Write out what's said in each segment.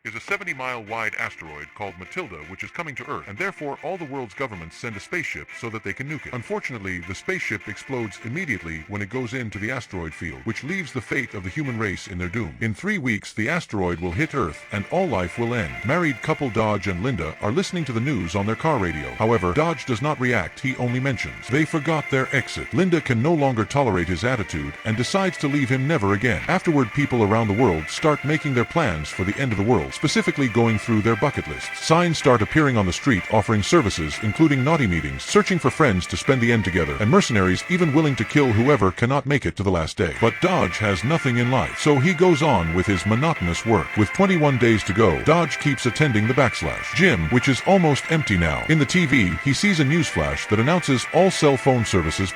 is a 70-mile-wide asteroid called Matilda, which is coming to Earth, and therefore all the world's governments send a spaceship so that they can nuke it. Unfortunately, the spaceship explodes immediately when it goes into the asteroid field, which leaves the fate of the human race in their doom. In 3 weeks, the asteroid will hit Earth, and all life will end. Married couple Dodge and Linda are listening to the news on their car radio. However, Dodge does not react, he only mentions they forgot their exit. Linda can no longer tolerate his attitude and decides to leave him never again. Afterward, people around the world start making their plans for the end of the world, specifically going through their bucket lists. Signs start appearing on the street offering services, including naughty meetings, searching for friends to spend the end together, and mercenaries even willing to kill whoever cannot make it to the last day. But Dodge has nothing in life, so he goes on with his monotonous work. With 21 days to go, Dodge keeps attending the gym, which is almost empty now. In the TV, he sees a news flash that announces all cell phone services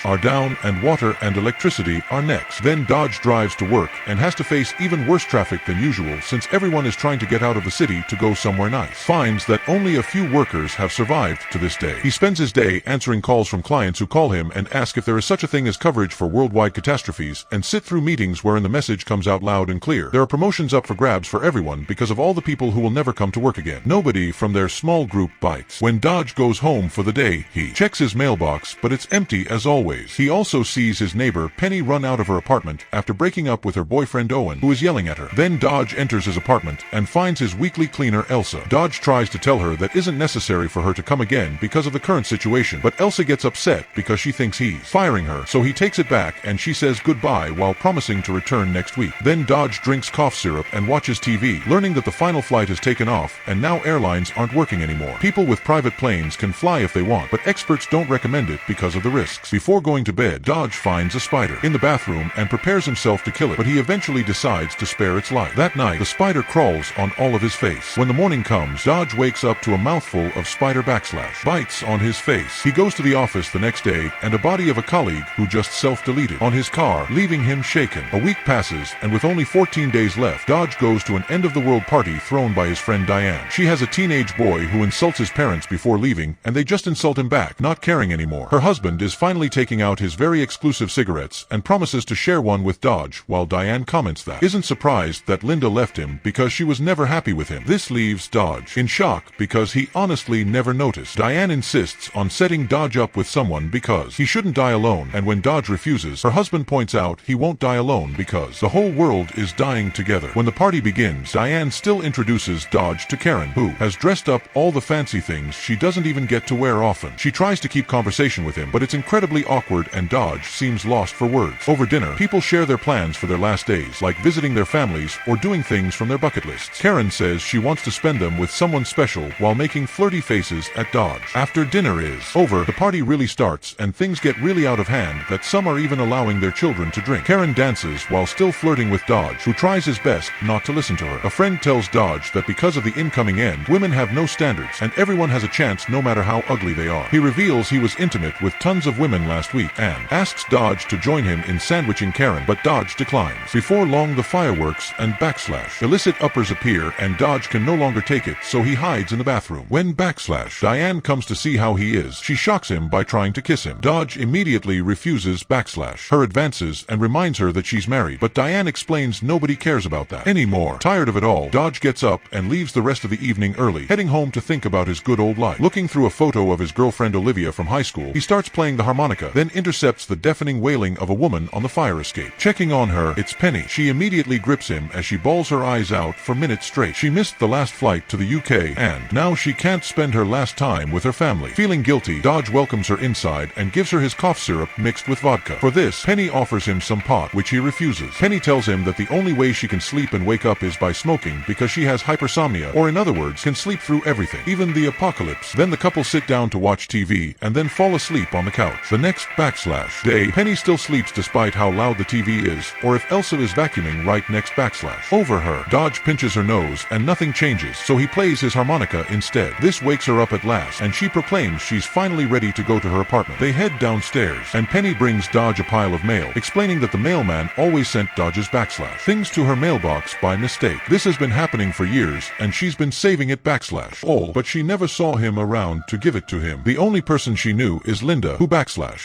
are down and water and electricity are next. Then Dodge drives to work and has to face even worse traffic than usual since everyone is trying to get out of the city to go somewhere nice. Finds that only a few workers have survived to this day. He spends his day answering calls from clients who call him and ask if there is such a thing as coverage for worldwide catastrophes, and sit through meetings wherein the message comes out loud and clear. There are promotions up for grabs for everyone because of all the people who will never come to work again. Nobody from their small group bites. When Dodge goes home for the day, he checks his mailbox, but it's empty as always. He also sees his neighbor Penny run out of her apartment after breaking up with her boyfriend Owen, who is yelling at her. Then Dodge enters his apartment and finds his weekly cleaner Elsa. Dodge tries to tell her that isn't necessary for her to come again because of the current situation, but Elsa gets upset because she thinks he's firing her, so he takes it back and she says goodbye while promising to return next week. Then Dodge drinks cough syrup and watches TV, learning that the final flight has taken off and now airlines aren't working anymore. People with private planes can fly if they want, but experts don't recommend it because of the risks. Before going to bed, Dodge finds a spider in the bathroom and prepares himself to kill it, but he eventually decides to spare its life. That night, the spider crawls on all of his face. When the morning comes, Dodge wakes up to a mouthful of spider bites on his face. He goes to the office the next day and a body of a colleague who just self-deleted on his car, leaving him shaken. A week passes, and with only 14 days left, Dodge goes to an end-of-the-world party thrown by his friend Diane. She has a teenage boy who insults his parents before leaving, and they just insult him back, not caring anymore. Her husband is finally taking out his very exclusive cigarettes and promises to share one with Dodge, while Diane comments that isn't surprised that Linda left him because she was never happy with him. This leaves Dodge in shock because he honestly never noticed. Diane insists on setting Dodge up with someone because he shouldn't die alone, and when Dodge refuses, her husband points out he won't die alone because the whole world is dying together. When the party begins, Diane still introduces Dodge to Karen, who has dressed up all the fancy things she doesn't even get to wear often. She tries to keep conversation with him, but it's incredibly awkward and Dodge seems lost for words. Over dinner, people share their plans for their last days, like visiting their families or doing things from their bucket lists. Karen says she wants to spend them with someone special while making flirty faces at Dodge. After dinner is over, the party really starts and things get really out of hand that some are even allowing their children to drink. Karen dances while still flirting with Dodge, who tries his best not to listen to her. A friend tells Dodge that because of the incoming end, women have no standards and everyone has a chance no matter how ugly they are. He reveals he was intimate with tons of women last week and asks Dodge to join him in sandwiching Karen, but Dodge declines. Before long, the fireworks and illicit uppers appear and Dodge can no longer take it, so he hides in the bathroom. When Diane comes to see how he is, she shocks him by trying to kiss him. Dodge immediately refuses her advances and reminds her that she's married, but Diane explains nobody cares about that anymore. Tired of it all, Dodge gets up and leaves the rest of the evening early, heading home to think about his good old life. Looking through a photo of his girlfriend Olivia from high school, he starts playing the harmonica, then intercepts the deafening wailing of a woman on the fire escape. Checking on her, it's Penny. She immediately grips him as she bawls her eyes out for minutes straight. She missed the last flight to the UK, and now she can't spend her last time with her family. Feeling guilty, Dodge welcomes her inside and gives her his cough syrup mixed with vodka. For this, Penny offers him some pot, which he refuses. Penny tells him that the only way she can sleep and wake up is by smoking because she has hypersomnia, or in other words, can sleep through everything, even the apocalypse. Then the couple sit down to watch TV and then fall asleep on the couch. The next day, Penny still sleeps despite how loud the TV is, or if Elsa is vacuuming right next over her. Dodge pinches her nose and nothing changes, so he plays his harmonica instead. This wakes her up at last, and she proclaims she's finally ready to go to her apartment. They head downstairs, and Penny brings Dodge a pile of mail, explaining that the mailman always sent Dodge's things to her mailbox by mistake. This has been happening for years, and she's been saving it but she never saw him around to give it to him. The only person she knew is Linda, who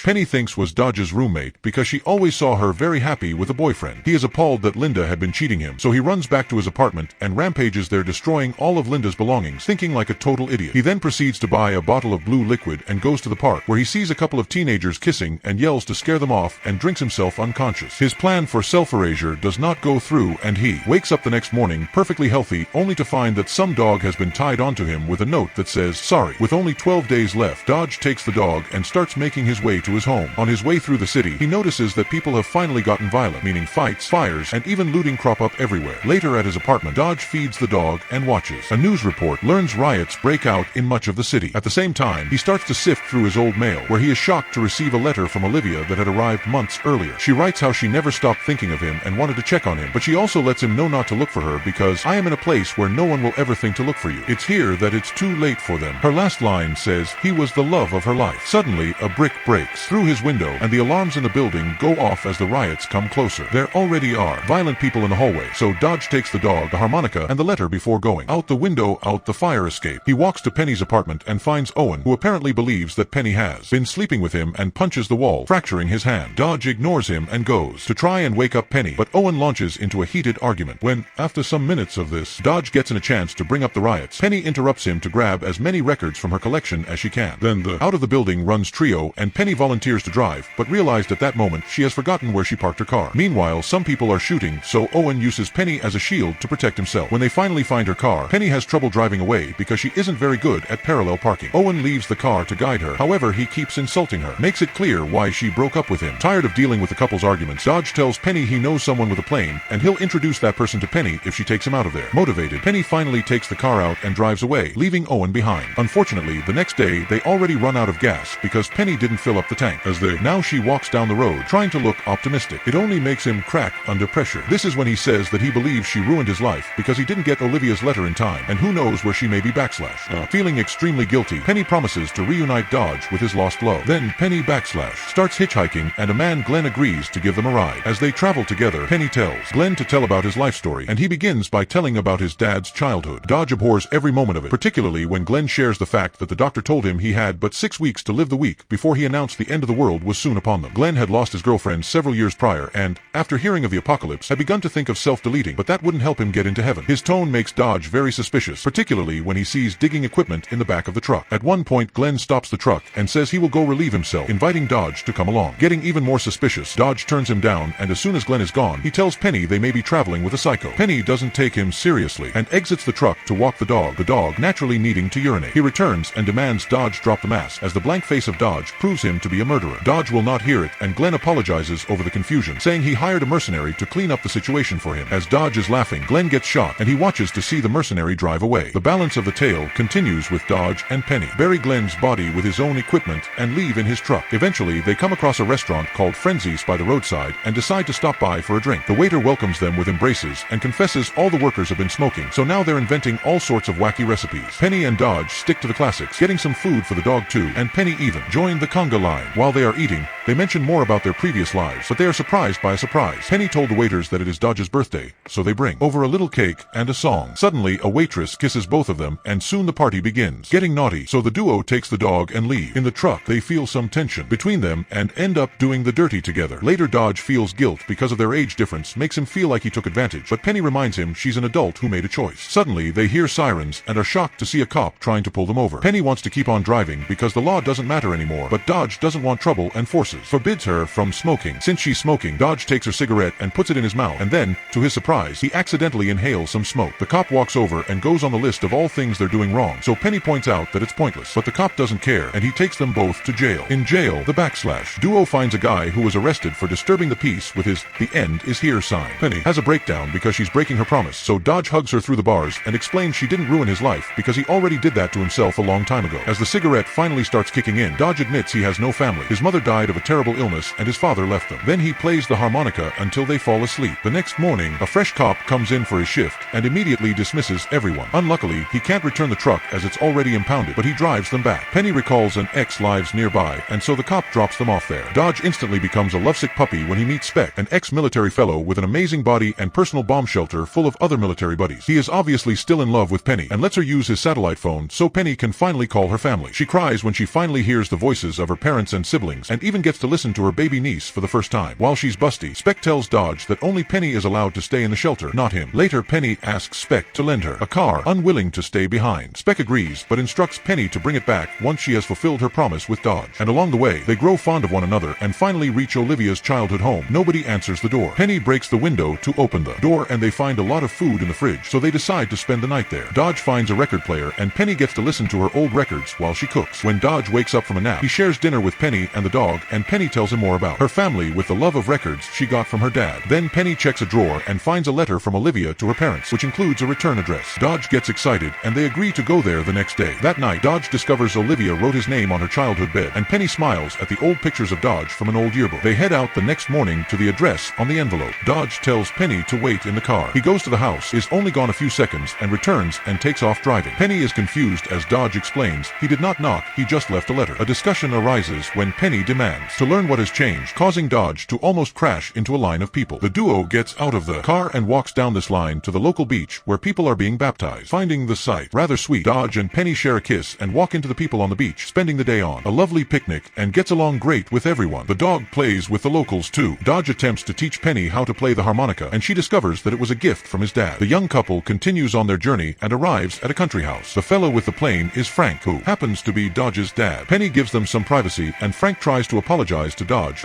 Penny thinks was Dodge's roommate because she always saw her very happy with a boyfriend. He is appalled that Linda had been cheating him, so he runs back to his apartment apartment and rampages there, destroying all of Linda's belongings, thinking like a total idiot. He then proceeds to buy a bottle of blue liquid and goes to the park, where he sees a couple of teenagers kissing and yells to scare them off and drinks himself unconscious. His plan for self-erasure does not go through, and he wakes up the next morning perfectly healthy, only to find that some dog has been tied onto him with a note that says, "Sorry." With only 12 days left, Dodge takes the dog and starts making his way to his home. On his way through the city, he notices that people have finally gotten violent, meaning fights, fires, and even looting crop up everywhere. Later at his apartment, Dodge feeds the dog and watches. A news report learns riots break out in much of the city. At the same time, he starts to sift through his old mail, where he is shocked to receive a letter from Olivia that had arrived months earlier. She writes how she never stopped thinking of him and wanted to check on him, but she also lets him know not to look for her because "I am in a place where no one will ever think to look for you. It's here that it's too late for them." Her last line says, "He was the love of her life." Suddenly, a brick breaks through his window and the alarms in the building go off as the riots come closer. There already are violent people in the hallway, so Dodge takes the dog, the harmonica, and the letter before going out the window, out the fire escape. He walks to Penny's apartment and finds Owen, who apparently believes that Penny has been sleeping with him, and punches the wall, fracturing his hand. Dodge ignores him and goes to try and wake up Penny, but Owen launches into a heated argument. When, after some minutes of this, Dodge gets a chance to bring up the riots, Penny interrupts him to grab as many records from her collection as she can. Then the out of the building runs trio, and Penny volunteers to drive, but realized at that moment she has forgotten where she parked her car. Meanwhile, some people are shooting, so Owen uses Penny as a shield to protect himself. When they finally find her car, Penny has trouble driving away because she isn't very good at parallel parking. Owen leaves the car to guide her, however he keeps insulting her, makes it clear why she broke up with him. Tired of dealing with the couple's arguments, Dodge tells Penny he knows someone with a plane, and he'll introduce that person to Penny if she takes him out of there. Motivated, Penny finally takes the car out and drives away, leaving Owen behind. Unfortunately, the next day, they already run out of gas because Penny didn't fill up the tank. Now she walks down the road, trying to look optimistic. It only makes him crack under pressure. This is when he says that he believes she ruined his life because he didn't get Olivia's letter in time, and who knows where she may be backslash. Feeling extremely guilty, Penny promises to reunite Dodge with his lost love. Then Penny backslash starts hitchhiking, and a man Glenn agrees to give them a ride. As they travel together, Penny tells Glenn to tell about his life story, and he begins by telling about his dad's childhood. Dodge abhors every moment of it, particularly when Glenn shares the fact that the doctor told him he had but 6 weeks to live the week before he announced the end of the world was soon upon them. Glenn had lost his girlfriend several years prior, and, after hearing of the apocalypse, had begun to think of self-deleting, but that wouldn't help him get into heaven. His tone makes Dodge very suspicious, particularly when he sees digging equipment in the back of the truck. At one point, Glenn stops the truck and says he will go relieve himself, inviting Dodge to come along. Getting even more suspicious, Dodge turns him down, and as soon as Glenn is gone, he tells Penny they may be traveling with a psycho. Penny doesn't take him seriously and exits the truck to walk the dog naturally needing to urinate. He returns and demands Dodge drop the mask, as the blank face of Dodge proves him to be a murderer. Dodge will not hear it, and Glenn apologizes over the confusion, saying he hired a mercenary to clean up the situation for him. As Dodge is laughing, Glenn gets shot, and he watches to see the mercenary drive away. The balance of the tale continues with Dodge and Penny bury Glenn's body with his own equipment and leave in his truck. Eventually, they come across a restaurant called Frenzies by the roadside and decide to stop by for a drink. The waiter welcomes them with embraces and confesses all the workers have been smoking, so now they're inventing all sorts of wacky recipes. Penny and Dodge stick to the classics, getting some food for the dog too, and Penny even joined the conga line. While they are eating, they mention more about their previous lives, but they are surprised by a surprise. Penny told the waiters that it is Dodge's birthday, so they bring over a little cake and a song. Suddenly, a waitress kisses both of them, and soon the party begins. Getting naughty, so the duo takes the dog and leave. In the truck, they feel some tension between them and end up doing the dirty together. Later, Dodge feels guilt because of their age difference, makes him feel like he took advantage, but Penny reminds him she's an adult who made a choice. Suddenly, they hear sirens and are shocked to see a cop trying to pull them over. Penny wants to keep on driving because the law doesn't matter anymore, but Dodge doesn't want trouble and forbids her from smoking. Since she's smoking, Dodge takes her cigarette and puts it in his mouth, and then, to his surprise, he accidentally inhales some smoke. The cop walks over and goes on the list of all things they're doing wrong, so Penny points out that it's pointless, but the cop doesn't care, and he takes them both to jail. In jail, the backslash duo finds a guy who was arrested for disturbing the peace with his "the end is here" sign. Penny has a breakdown because she's breaking her promise, so Dodge hugs her through the bars and explains she didn't ruin his life because he already did that to himself a long time ago. As the cigarette finally starts kicking in, Dodge admits he has no family. His mother died of a terrible illness and his father left them. Then he plays the harmonica until they fall asleep. The next morning, a fresh cop comes in for his shift and immediately dismisses everyone. Unluckily, he can't return the truck as it's already impounded, but he drives them back. Penny recalls an ex lives nearby, and so the cop drops them off there. Dodge instantly becomes a lovesick puppy when he meets Spec, an ex-military fellow with an amazing body and personal bomb shelter full of other military buddies. He is obviously still in love with Penny and lets her use his satellite phone so Penny can finally call her family. She cries when she finally hears the voices of her parents and siblings, and even gets gets to listen to her baby niece for the first time. While she's busty, Speck tells Dodge that only Penny is allowed to stay in the shelter, not him. Later, Penny asks Speck to lend her a car, unwilling to stay behind. Speck agrees, but instructs Penny to bring it back once she has fulfilled her promise with Dodge. And along the way, they grow fond of one another and finally reach Olivia's childhood home. Nobody answers the door. Penny breaks the window to open the door and they find a lot of food in the fridge, so they decide to spend the night there. Dodge finds a record player and Penny gets to listen to her old records while she cooks. When Dodge wakes up from a nap, he shares dinner with Penny and the dog, and Penny tells him more about her family with the love of records she got from her dad. Then Penny checks a drawer and finds a letter from Olivia to her parents, which includes a return address. Dodge gets excited and they agree to go there the next day. That night, Dodge discovers Olivia wrote his name on her childhood bed, and Penny smiles at the old pictures of Dodge from an old yearbook. They head out the next morning to the address on the envelope. Dodge tells Penny to wait in the car. He goes to the house, is only gone a few seconds, and returns and takes off driving. Penny is confused as Dodge explains he did not knock, he just left a letter. A discussion arises when Penny demands to learn what has changed, causing Dodge to almost crash into a line of people. The duo gets out of the car and walks down this line to the local beach where people are being baptized. Finding the sight rather sweet, Dodge and Penny share a kiss and walk into the people on the beach, spending the day on a lovely picnic and gets along great with everyone. The dog plays with the locals too. Dodge attempts to teach Penny how to play the harmonica and she discovers that it was a gift from his dad. The young couple continues on their journey and arrives at a country house. The fellow with the plane is Frank, who happens to be Dodge's dad. Penny gives them some privacy and Frank tries to apologize to Dodge,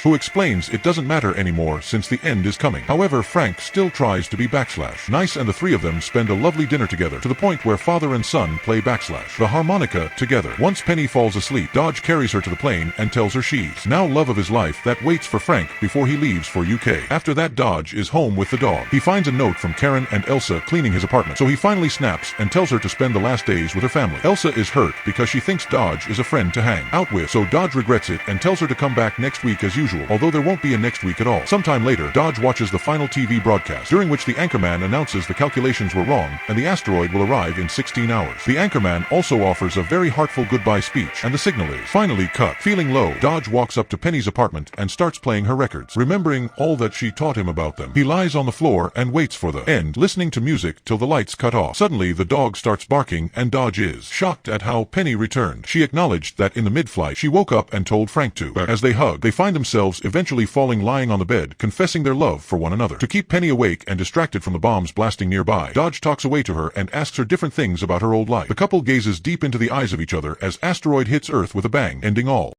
who explains it doesn't matter anymore since the end is coming. However, Frank still tries to be nice, and the three of them spend a lovely dinner together to the point where father and son play the harmonica together. Once Penny falls asleep, Dodge carries her to the plane and tells her she's now love of his life that waits for Frank before he leaves for UK. After that, Dodge is home with the dog. He finds a note from Karen and Elsa cleaning his apartment, so he finally snaps and tells her to spend the last days with her family. Elsa is hurt because she thinks Dodge is a friend to hang out with, so Dodge regrets it and tells her to come back next week as usual, although there won't be a next week at all. Sometime later, Dodge watches the final TV broadcast, during which the anchorman announces the calculations were wrong and the asteroid will arrive in 16 hours. The anchorman also offers a very heartful goodbye speech, and the signal is finally cut. Feeling low, Dodge walks up to Penny's apartment and starts playing her records. Remembering all that she taught him about them, he lies on the floor and waits for the end, listening to music till the lights cut off. Suddenly, the dog starts barking and Dodge is shocked at how Penny returned. She acknowledged that in the mid-flight, she woke up and told Frank to. As they hug, they find themselves eventually lying on the bed, confessing their love for one another. To keep Penny awake and distracted from the bombs blasting nearby, Dodge talks away to her and asks her different things about her old life. The couple gazes deep into the eyes of each other as asteroid hits Earth with a bang, ending all.